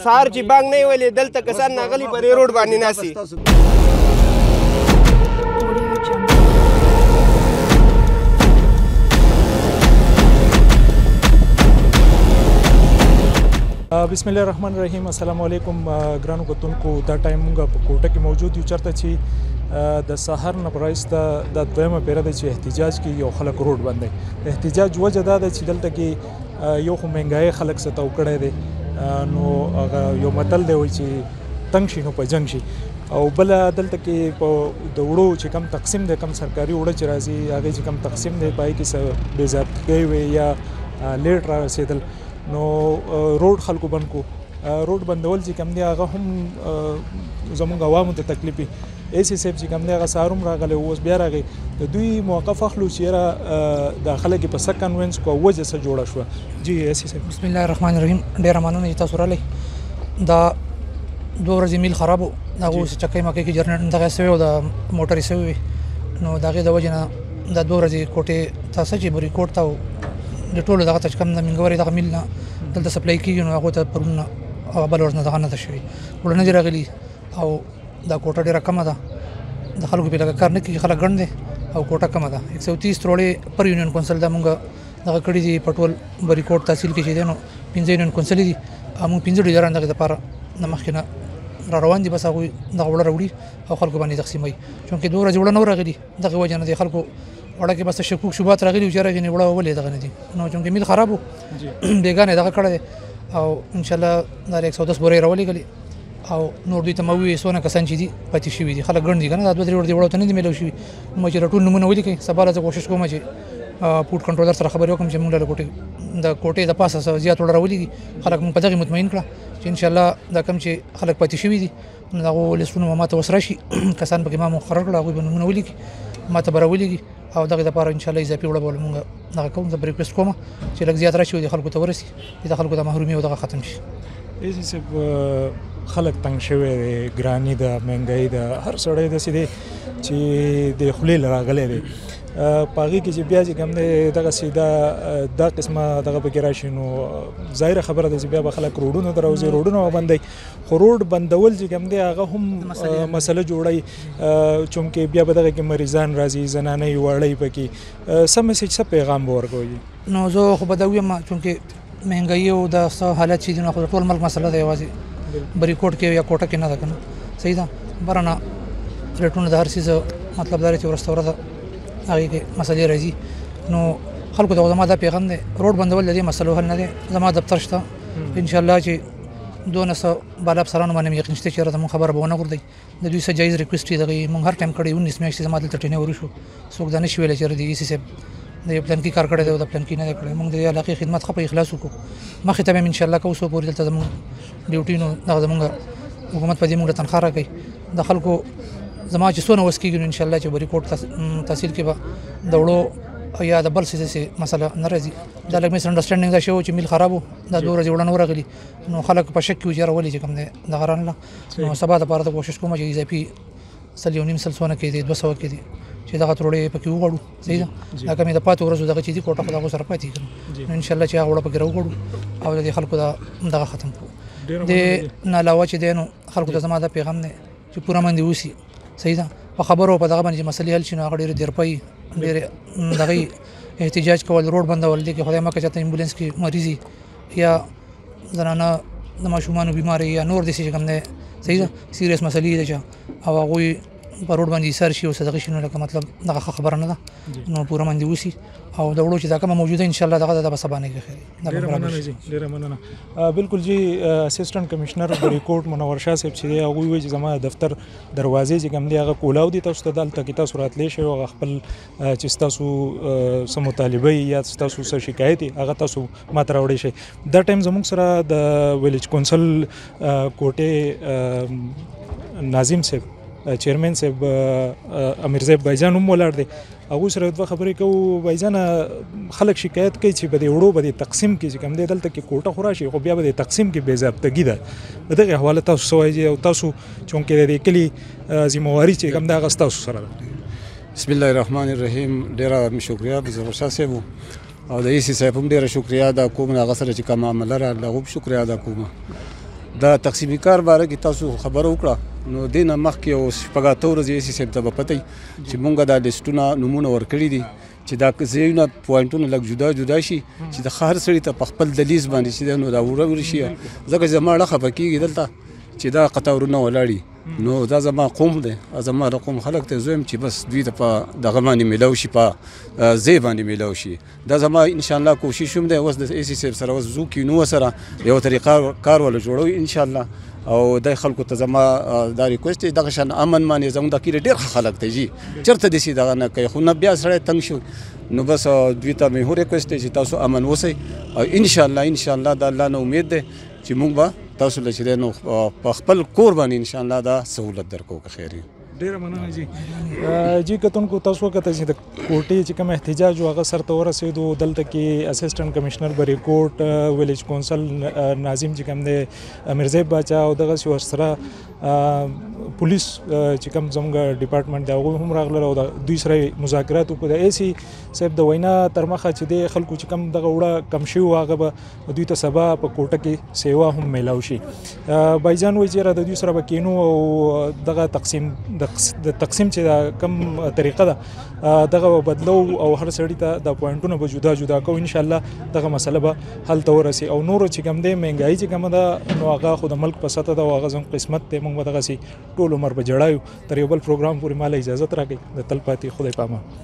سهار چې بانګ نه ویلې دلته کسان ناغلي په دې روډ باندې ناستي. بسم الله الرحمن الرحیم. السلام علیکم ګرانو کتونکو. دا ټایم موږ په کوټه کې موجود یو چېرته چې د سهار نه راهیسته دا دویمه پیره ده چې احتجاج کې یو خلک روډ باندې احتجاج وجه دا ده چې دلته کې یو خو مهنګایي خلک ستاو کړی دی، نو هغه یو متل دی وایي چې تنګ شي نو په جنګ شي، او بله دلته کې په د وړو چې کم تقسیم دی، کم سرکاري وړه چې راځي هغې چې کم تقسیم دی په هغې کې څه بې ضابطګۍ وي یا لیټ را رسېدل، نو روډ خلکو بند کو. روډ بندول چې کم دی هغه هم زموږ عوامو ته تکلیف وي. ایسي صاحب چې کم دی هغه سهار هم راغلی، اوس بیا راغی. د دوی موقف اخلو چې یاره دا خلک یې په څه کنوینس کو او وجه څه جوړه شوه. جی ایسي صاحب. بسم الله الرحمن الرحیم. ډېره مننه چې تاسو راغلی. دا 2 ورځې میل خراب و، د هغو چکۍ مکۍ کې جرنیټ دغه سوی و، د موټرې سوی وي، نو د هغې د وجې نه دا 2 ورځې کوټې ته څه چې بریکوټ ته د ټولو دغه ته چې کوم د منګورې دغه میل نه دلته سپلای کېږي، نو هغو ته پرون نه او بل ورځ نه دغه نه ده شوي، وړه نه دي راغلي، او دا کوټه ډېره کمه ده، د خلکو پې لږه کار نه کېږي، خلک ګڼ دی او کوټه کمه ده. 130 روړې پر یونین کونسل دا مونږ دغه کړي دي په ټول بریکوټ تحصیل کې چې دی، نو 5 یونین کونسلې دي، موږ 15 ډیلران دغې دپاره د مخکې نه را روان دي، بس هغوی دغه وړه راوړي او خلکو باندې تقسیموي، چونکې 2 ورځې وړه نه راغلي، دغې وجه نه دی خلکو وړه کې بس شکوک شبهات راغلي چې راغلي وړه ولې دغه نه دي، نو چونکې میل خراب و بېګانې دغه کړی دی، او انشاءالله دا 110 بورې راولېږلې، او نور دوی ته مو وویل څونه کسان چې دي پاتې شوي دي، خلک ګڼ دي که نه، دا 2-3 ورځې وړو ته نه دي میلاو شوي. موږ چې راټول نومونه ولیکئ، سبا له زه کوشش کوم چې فوډ کنټرولر سره خبرې وکړم چې موږ له د کوټې د پاسه زیات وړه راولېږي، خلک موږ په دغې مطمئن کړه چې انشاءالله دا کوم چې خلک پاتې شوي دي نو د هغو لیسټونه به ما ته اوس راشي، کسان پکې ما مقرر کړه، هغوی به نومونه ولیکي، ما ته به راولېږي، او دغې دپاره انشاءالله اضافي وړه به موږ دغه کوم. زه به ریکویسټ کوم چې لږ زیات راشي او د خلکو ته ورسي، چې د خلکو د محرومي او دغه ختم شي. ایسي صاحب خلک تنګ شوی دی، ګراني ده، مهنګایي ده، هر سړی داسې دی چې د خولې له راغلی دی، په هغې کې چې بیا چې کوم دی دغسې دا قسمه دغه پکې راشي، نو ظاهره خبره ده چې بیا به خلک روډونو ته راوځي، روډونه به بندوي، خو روډ بندول چې کوم دی هغه هم مسله جوړوي، چونکې بیا به دغه کې مریضان راځي، زنانې وړی پکې، څه میسج څه پیغام به ورکوي؟ نو زه خو به دا ویم چونکې مهنګایي او د څه حالت چې دي نو خو د ټول ملک مسله ده، یوازې بریکوټ کې یا کوټه کې نه ده که نه، صحیح ده، بره نه ریټونه د هر څیز مطلب دا دی چې ورسته ورځه هغې کې مسلې راځي، نو خلکو ته زما دا پیغام دی، روډ بندول د دې مسلو حل نه دی. زما دفتر شته انشاءالله چې دونه څه بالا افسرانو باندې مې یقین شته چې راته مونږ خبره به ونه غورځوي، د دوی څه جایز ریکویسټ وي دغې مونږ هر ټایم کړی 19 میاشتې زما دلته ټرینر وشو، څوک دا نه شي ویلی چې د ایسي صاحب د یو پلان کې کار کړی دی او د پلان کې نه دی کړی. مونږ د دې علاقې خدمت ښه په اخلاص وکړو، مخې ته به م انشاءالله کوو څو پورې دلته زمونږ ډیوټي نو دغه زمونږ حکومت په دې مونږ ته تنخوا راکوي، د خلکو زما چې څونه وس کېږي نو انشاءالله چې بریکوټ تحصیل کې به د وړو یا د بل څه مسله نه راځي. دا لږ مس انډرسټینډینګ دا شی و چې میل خراب و، دا 2 ورځې وړه نه ورغلي، نو خلک په شک کې و چې یاره ولې چې کوم دی دغه رانله، نو سبا دپاره ته کوشش کوم چې اضافي 100 څونه کې دي 200 کې دي چې دغه تروړې پکې وغواړو، صحیح ده، دا کمې د پاتې ورځو دغه چې دي کوټه خو د هغو سره پاتې کړو، نو انشاءالله چې هغه وړه پکې راوغواړو او د خلکو دغه ختم کړو. د نه علاوه چې دی نو خلکو ته زما دا پیغام دی چې پوره مندې اوسي، صحیح ده، په خبرو په دغه باندې چې مسلې حل شي نو هغه ډېرې دیر پوي، ډېرې دغه احتجاج کول، روډ بندول دي کې خدای مکه چاته امبولانس کې مریضي یا زنانه د ماشومانو بیماري یا نور داسې چې کوم دی، صحیح ده، سیریس مسلې دي چې او هغوی په روډ باندې ایسار شي او څه دغه شي، نو لکه مطلب دغه ښه خبره نه ده، نو پوره مندې اوسي، او د وړو چې دا کومه موجوده انشاءالله دغه ده به سبا نه کېږي. ډېره مننه. بالکل جی اسسټنټ کمشنر بریکوټ منور شاه صاحب چې دی هغوی وایي چې زما دفتر دروازې چې کوم دی هغه کولاو دي، تاسو ته دلته کې تاسو راتلی شئ او خپل چې ستاسو څه مطالبه یا ستاسو څه شکایت وي هغه تاسو ما ته راوړی شئ. دا ټایم زموږ سره د ویلیج کونسل کوټې ناظم صاحب چیرمن صاحب امیر صاحب بایجان هم ولاړ دی، هغوی سره دوه خبرې کوو. بایجانه خلک شکایت کوي چې به د وړو به د تقسیم کې چې کوم دی دلته کې کوټه خو راشي خو بیا به د تقسیم کې بې ضابطګي ده، د دغې حواله تاسو څه وایي او تاسو چونکې د دې کلي ذمهواري چې کوم دی هغه ستاسو سره ده؟ بسم الله الرحمن الرحیم. ډېره شکریه بزرګ شاه صاحب او د ایسي صاحب هم ډېره شکریه ادا کوم، هغه سره چې کومه عمله راغله هغه هم شکریه ادا کوم. د تقسیمي کار باره کې تاسو خبره وکړه نو دې نه مخکې اوس شپږ اته ورځې ایسي صاحب ته به پته وي چې مونږ دا لیسټونه نومونه ورکړي دي چې دا ځایونه پوینټونه لږ جدا جدا شي چې د هر سړي ته په خپل دلیز باندې چې نو دا وړه شي ځکه چې زما اړه خفه کېږي دلته چې دا قطارونه ولاړي نو دا زما قوم دی زما د قوم خلک ته زویم چې بس دوی ته په دغه باندې میلاو شي په ځای باندې میلاو شي دا زما انشاءالله کوشش هم دی اوس د ایسي صاحب سره اوس ځو کینو سره یو طریقه کار ولا جوړوي انشاءالله او د خلکو ته زما دا ریکوست دغه شان امن باندې زموږ د کیر ډیر خلک ته جی چرته دي سي دغه نه کوي خو نه بیا سره تنگ شو نو بس دوی ته مې هو ریکوست چې تاسو امن وسی او انشاءالله د الله نه امید ده چې موږ به تاسو له چې نو په خپل کور باندې انشاءالله دا سہولت درکو که خیر ډیره مننه جی کتونکو تاسو کته چې د کوټې چې کوم احتجاج او هغه سره ورسېدو دلته کې اسسټنټ کمشنر بری کوټ ویلیج کونسل ناظم چې کوم د مرزا باچا او دغه سره پولیس چې کوم زموږ ډپارټمنټ دی هغه هم راغله او دوی سره مذاکرات وکړه د ایسي صاحب د وینا تر مخه چې د خلکو چې کوم دغه وړه کم شي هغه به دوی ته سبا په کوټه کې سیوا هم میلاو شي بایجان وایي چې د دوی سره به کینو او دغه د تقسیم چې کم طریقه ده دغه بدلو او هر سړی ته د پوینټونو به جدا جدا کو ان شاء الله دغه مسله به حل ته ورسي او نور چې کوم دی مهنګای چې کوم ده نو هغه خو د ملک په سطح ده او هغه زموږ قسمت ته موږ به دغه سي ټول عمر به جړایو تر یو بل پروګرام پورې مال اجازه راکړي د تل پاتې خدای پامه